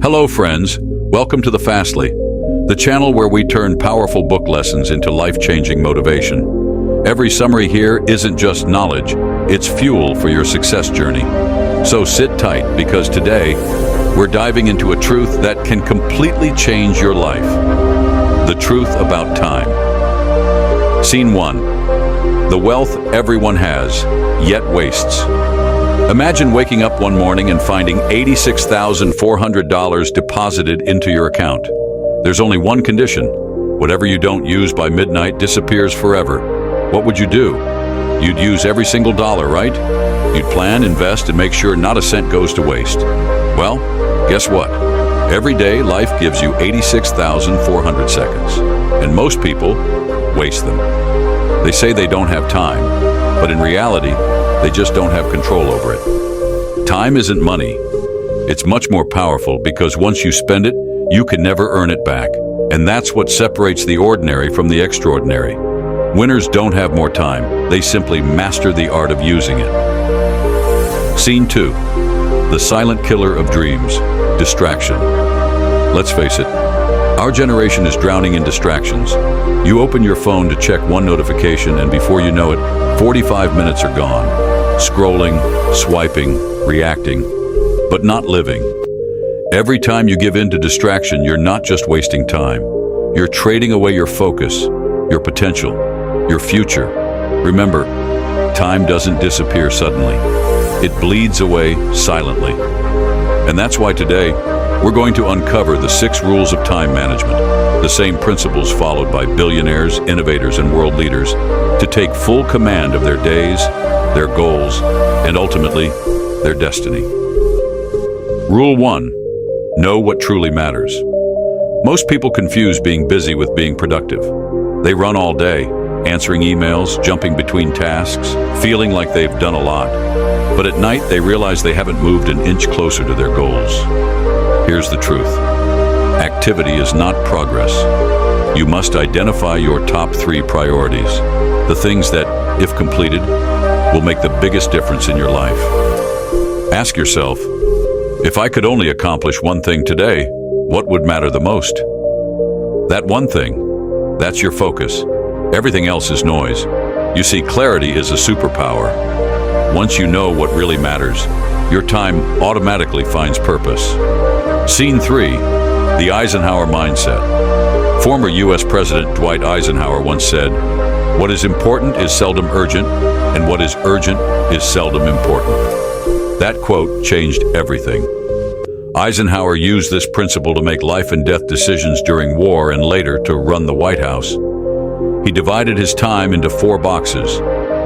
Hello friends, welcome to the Fastly, the channel where we turn powerful book lessons into life-changing motivation. Every summary here isn't just knowledge, it's fuel for your success journey. So sit tight because today, we're diving into a truth that can completely change your life. The truth about time. Scene 1. The wealth everyone has, yet wastes. Imagine waking up one morning and finding $86,400 deposited into your account. There's only one condition. Whatever you don't use by midnight disappears forever. What would you do? You'd use every single dollar, right? You'd plan, invest, and make sure not a cent goes to waste. Well, guess what? Every day, life gives you 86,400 seconds, and most people waste them. They say they don't have time, but in reality, they just don't have control over it. Time isn't money. It's much more powerful because once you spend it, you can never earn it back. And that's what separates the ordinary from the extraordinary. Winners don't have more time. They simply master the art of using it. Scene 2. The silent killer of dreams, distraction. Let's face it, our generation is drowning in distractions. You open your phone to check one notification and before you know it, 45 minutes are gone. Scrolling, swiping, reacting, but not living. Every time you give in to distraction, you're not just wasting time. You're trading away your focus, your potential, your future. Remember, time doesn't disappear suddenly. It bleeds away silently. And that's why today, we're going to uncover the 6 rules of time management, the same principles followed by billionaires, innovators, and world leaders to take full command of their days, their goals, and ultimately, their destiny. Rule 1. Know what truly matters. Most people confuse being busy with being productive. They run all day, answering emails, jumping between tasks, feeling like they've done a lot. But at night, they realize they haven't moved an inch closer to their goals. Here's the truth. Activity is not progress. You must identify your top 3 priorities, the things that, if completed, will make the biggest difference in your life. Ask yourself, if I could only accomplish one thing today, what would matter the most? That one thing, that's your focus. Everything else is noise. You see, clarity is a superpower. Once you know what really matters, your time automatically finds purpose. Scene 3, the Eisenhower mindset. Former U.S. President Dwight Eisenhower once said, "What is important is seldom urgent, and what is urgent is seldom important." That quote changed everything. Eisenhower used this principle to make life and death decisions during war and later to run the White House. He divided his time into 4 boxes.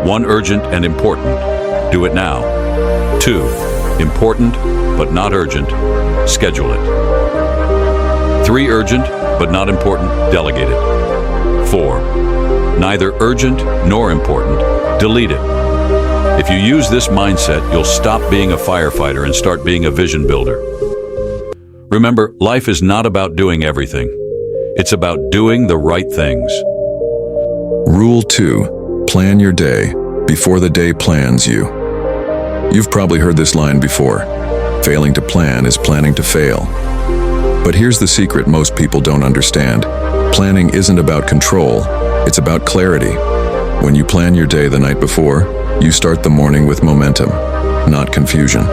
1 urgent and important. Do it now. 2 important but not urgent. Schedule it. 3 urgent but not important. Delegate it. 4 neither urgent nor important. Delete it. If you use this mindset, you'll stop being a firefighter and start being a vision builder. Remember, life is not about doing everything. It's about doing the right things. Rule 2. Plan your day before the day plans you. You've probably heard this line before. Failing to plan is planning to fail. But here's the secret most people don't understand. Planning isn't about control, it's about clarity. When you plan your day the night before, you start the morning with momentum, not confusion.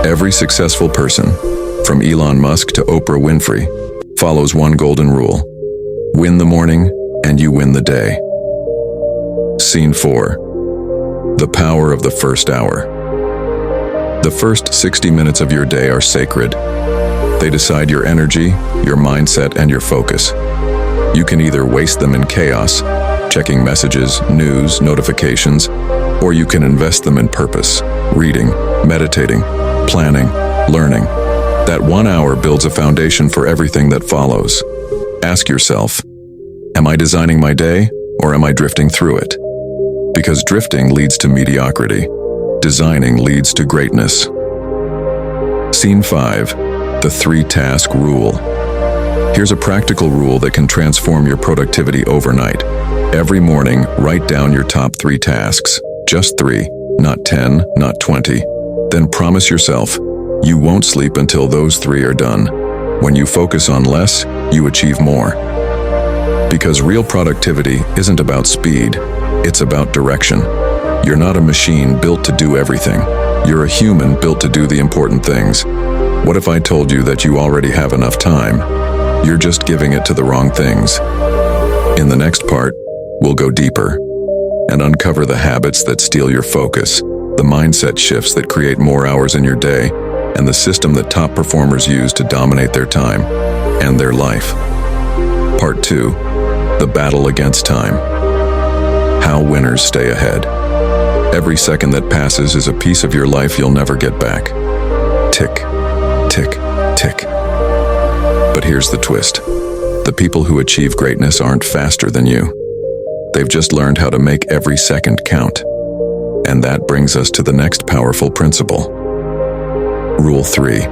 Every successful person, from Elon Musk to Oprah Winfrey, follows one golden rule. Win the morning, and you win the day. Scene 4. The power of the first hour. The first 60 minutes of your day are sacred. They decide your energy, your mindset, and your focus. You can either waste them in chaos, checking messages, news, notifications, or you can invest them in purpose, reading, meditating, planning, learning. That 1 hour builds a foundation for everything that follows. Ask yourself, am I designing my day, or am I drifting through it? Because drifting leads to mediocrity. Designing leads to greatness. Scene 5. The 3-task rule. Here's a practical rule that can transform your productivity overnight. Every morning, write down your top 3 tasks. Just 3, not 10, not 20. Then promise yourself, You won't sleep until those 3 are done. When you focus on less, you achieve more. Because real productivity isn't about speed, it's about direction. You're not a machine built to do everything. You're a human built to do the important things. What if I told you that you already have enough time? You're just giving it to the wrong things. In the next part, we'll go deeper and uncover the habits that steal your focus, the mindset shifts that create more hours in your day, and the system that top performers use to dominate their time and their life. Part 2, the battle against time. How winners stay ahead. Every second that passes is a piece of your life you'll never get back. Tick, tick, tick. But here's the twist. The people who achieve greatness aren't faster than you. They've just learned how to make every second count. And that brings us to the next powerful principle. Rule 3.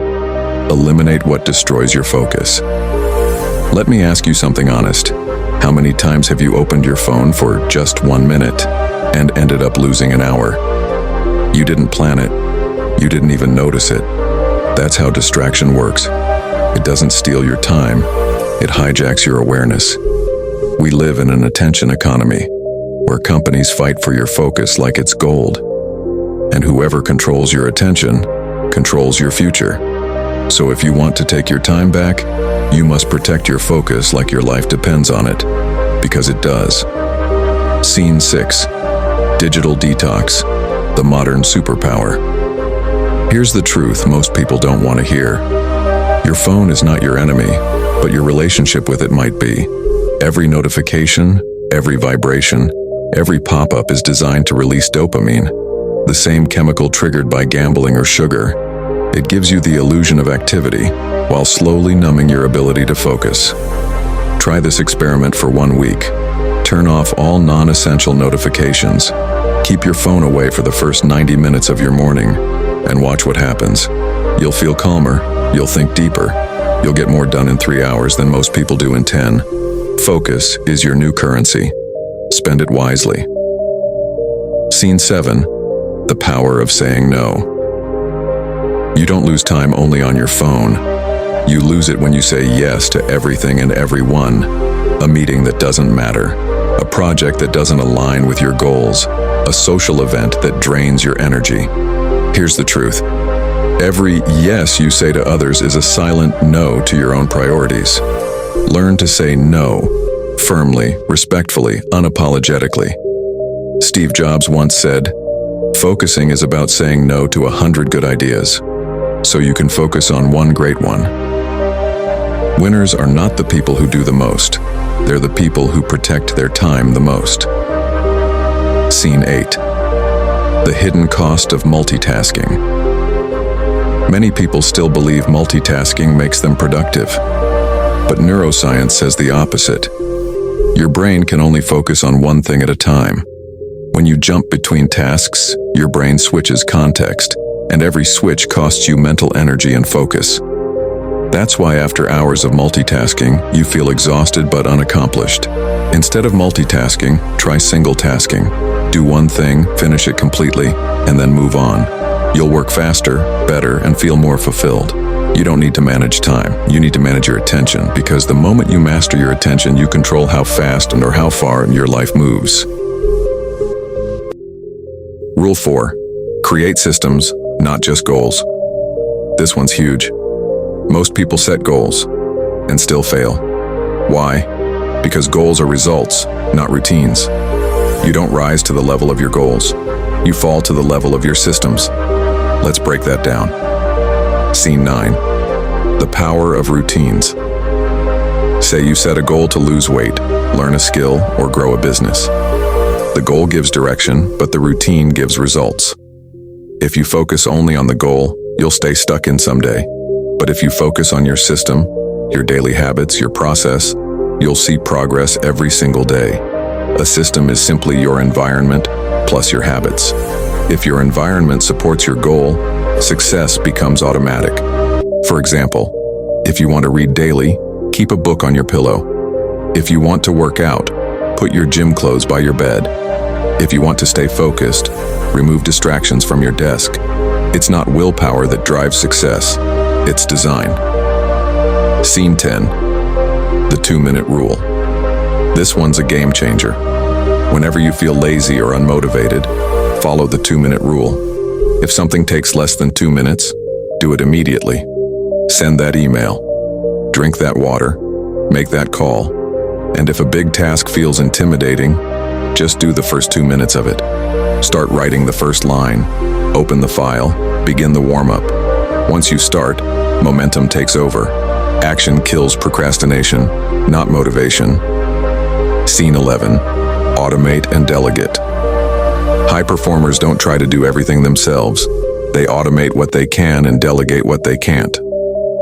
Eliminate what destroys your focus. Let me ask you something honest. How many times have you opened your phone for just 1 minute and ended up losing an hour? You didn't plan it. You didn't even notice it. That's how distraction works. It doesn't steal your time. It hijacks your awareness. We live in an attention economy, where companies fight for your focus like it's gold. And whoever controls your attention controls your future. So if you want to take your time back, you must protect your focus like your life depends on it, because it does. Scene 6. Digital detox, the modern superpower. Here's the truth most people don't want to hear. Your phone is not your enemy, but your relationship with it might be. Every notification, every vibration, every pop-up is designed to release dopamine, the same chemical triggered by gambling or sugar. It gives you the illusion of activity, while slowly numbing your ability to focus. Try this experiment for 1 week. Turn off all non-essential notifications. Keep your phone away for the first 90 minutes of your morning, and watch what happens. You'll feel calmer, you'll think deeper, you'll get more done in 3 hours than most people do in 10. Focus is your new currency. Spend it wisely. Scene 7. The power of saying no. You don't lose time only on your phone. You lose it when you say yes to everything and everyone. A meeting that doesn't matter. A project that doesn't align with your goals. A social event that drains your energy. Here's the truth. Every yes you say to others is a silent no to your own priorities. Learn to say no, firmly, respectfully, unapologetically. Steve Jobs once said, "Focusing is about saying no to 100 good ideas, so you can focus on one great one." Winners are not the people who do the most. They're the people who protect their time the most. Scene 8. The hidden cost of multitasking. Many people still believe multitasking makes them productive, but neuroscience says the opposite. Your brain can only focus on one thing at a time. When you jump between tasks, your brain switches context, and every switch costs you mental energy and focus. That's why after hours of multitasking, you feel exhausted but unaccomplished. Instead of multitasking, try single tasking. Do one thing, finish it completely, and then move on. You'll work faster, better, and feel more fulfilled. You don't need to manage time. You need to manage your attention, because the moment you master your attention, you control how fast and or how far your life moves. Rule 4. Create systems, not just goals. This one's huge. Most people set goals and still fail. Why? Because goals are results, not routines. You don't rise to the level of your goals. You fall to the level of your systems. Let's break that down. Scene 9. The power of routines. Say you set a goal to lose weight, learn a skill, or grow a business. The goal gives direction, but the routine gives results. If you focus only on the goal, you'll stay stuck in someday. But if you focus on your system, your daily habits, your process, you'll see progress every single day. A system is simply your environment plus your habits. If your environment supports your goal, success becomes automatic. For example, if you want to read daily, keep a book on your pillow. If you want to work out, put your gym clothes by your bed. If you want to stay focused, remove distractions from your desk. It's not willpower that drives success, it's design. Scene 10, the 2-minute rule. This one's a game changer. Whenever you feel lazy or unmotivated, follow the 2-minute rule. If something takes less than 2 minutes, do it immediately. Send that email, drink that water, make that call, and if a big task feels intimidating, just do the first 2 minutes of it. Start writing the first line, open the file, begin the warm-up. Once you start, momentum takes over. Action kills procrastination, not motivation. Scene 11, automate and delegate. High performers don't try to do everything themselves. They automate what they can and delegate what they can't.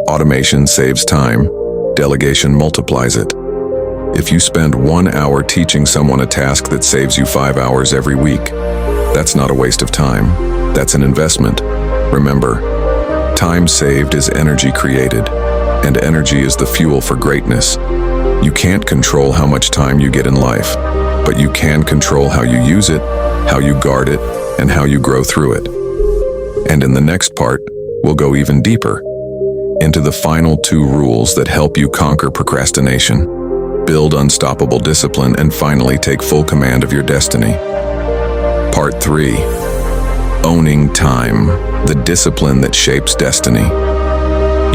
Automation saves time, delegation multiplies it. If you spend 1 hour teaching someone a task that saves you 5 hours every week, that's not a waste of time, that's an investment. Remember, time saved is energy created, and energy is the fuel for greatness. You can't control how much time you get in life, but you can control how you use it, how you guard it, and how you grow through it. And in the next part, we'll go even deeper into the final 2 rules that help you conquer procrastination, build unstoppable discipline, and finally take full command of your destiny. Part 3, owning time, the discipline that shapes destiny.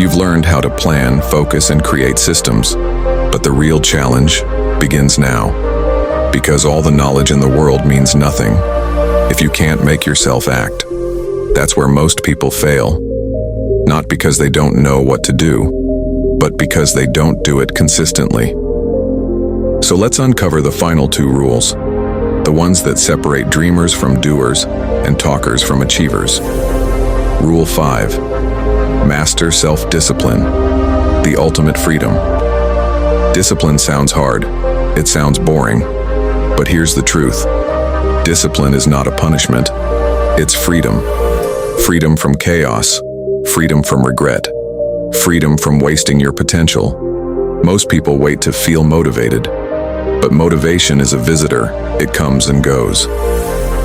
You've learned how to plan, focus, and create systems, but the real challenge begins now. Because all the knowledge in the world means nothing if you can't make yourself act. That's where most people fail. Not because they don't know what to do, but because they don't do it consistently. So let's uncover the final 2 rules, the ones that separate dreamers from doers and talkers from achievers. Rule 5, master self-discipline, the ultimate freedom. Discipline sounds hard, it sounds boring, but here's the truth. Discipline is not a punishment, it's freedom. Freedom from chaos, freedom from regret, freedom from wasting your potential. Most people wait to feel motivated, but motivation is a visitor, it comes and goes.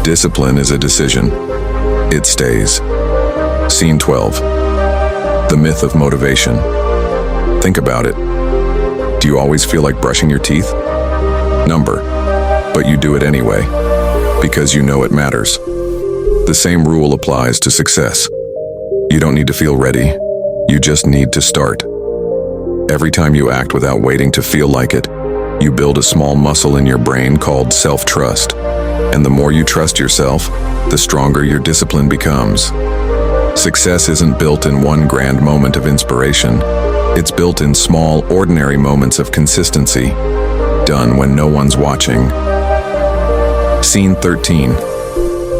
Discipline is a decision, it stays. Scene 12, the myth of motivation. Think about it. Do you always feel like brushing your teeth? Number, but you do it anyway, because you know it matters. The same rule applies to success. You don't need to feel ready, you just need to start. Every time you act without waiting to feel like it, you build a small muscle in your brain called self-trust. And the more you trust yourself, the stronger your discipline becomes. Success isn't built in one grand moment of inspiration. It's built in small, ordinary moments of consistency, done when no one's watching. Scene 13,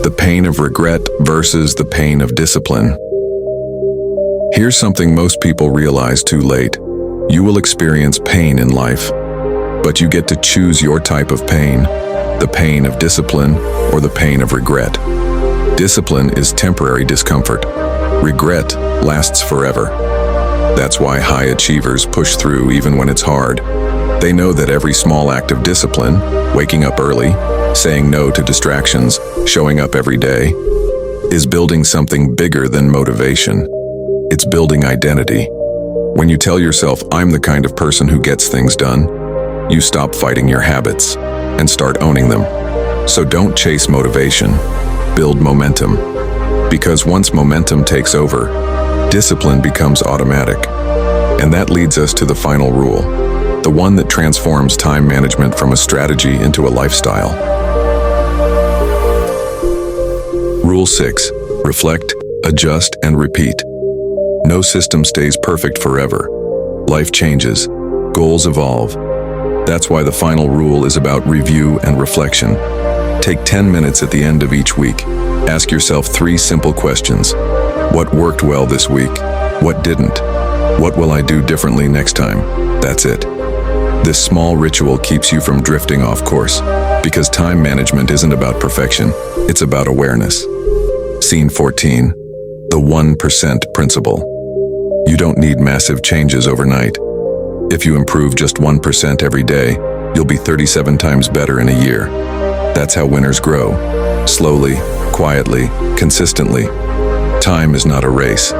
the pain of regret versus the pain of discipline. Here's something most people realize too late. You will experience pain in life, but you get to choose your type of pain, the pain of discipline or the pain of regret. Discipline is temporary discomfort. Regret lasts forever. That's why high achievers push through even when it's hard. They know that every small act of discipline, waking up early, saying no to distractions, showing up every day, is building something bigger than motivation. It's building identity. When you tell yourself, I'm the kind of person who gets things done, you stop fighting your habits and start owning them. So don't chase motivation, build momentum. Because once momentum takes over, discipline becomes automatic. And that leads us to the final rule, the one that transforms time management from a strategy into a lifestyle. Rule 6, reflect, adjust, and repeat. No system stays perfect forever. Life changes, goals evolve. That's why the final rule is about review and reflection. Take 10 minutes at the end of each week. Ask yourself 3 simple questions. What worked well this week? What didn't? What will I do differently next time? That's it. This small ritual keeps you from drifting off course, because time management isn't about perfection, it's about awareness. Scene 14, the 1% principle. You don't need massive changes overnight. If you improve just 1% every day, you'll be 37 times better in a year. That's how winners grow. Slowly, quietly, consistently. Time is not a race,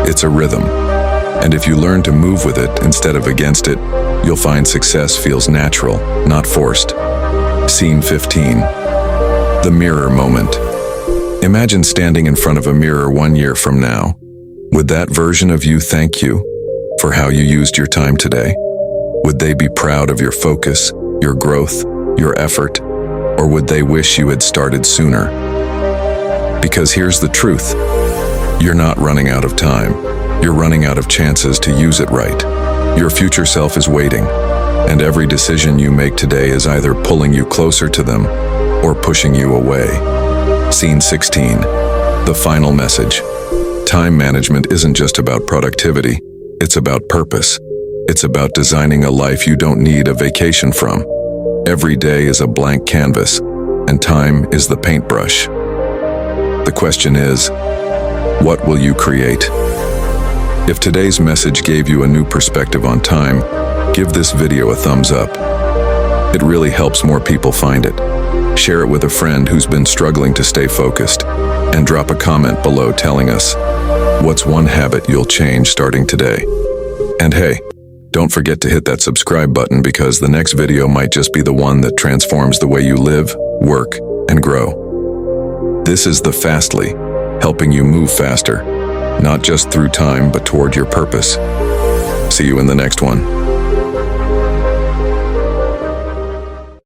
it's a rhythm. And if you learn to move with it instead of against it, you'll find success feels natural, not forced. Scene 15. The mirror moment. Imagine standing in front of a mirror 1 year from now. Would that version of you thank you for how you used your time today? Would they be proud of your focus, your growth, your effort, or would they wish you had started sooner? Because here's the truth. You're not running out of time. You're running out of chances to use it right. Your future self is waiting, and every decision you make today is either pulling you closer to them or pushing you away. Scene 16. The final message. Time management isn't just about productivity. It's about purpose. It's about designing a life you don't need a vacation from. Every day is a blank canvas, and time is the paintbrush. The question is, what will you create? If today's message gave you a new perspective on time, give this video a thumbs up. It really helps more people find it. Share it with a friend who's been struggling to stay focused, and drop a comment below telling us, what's one habit you'll change starting today? And hey, don't forget to hit that subscribe button because the next video might just be the one that transforms the way you live, work, and grow. This is the Fastly, helping you move faster, not just through time, but toward your purpose. See you in the next one.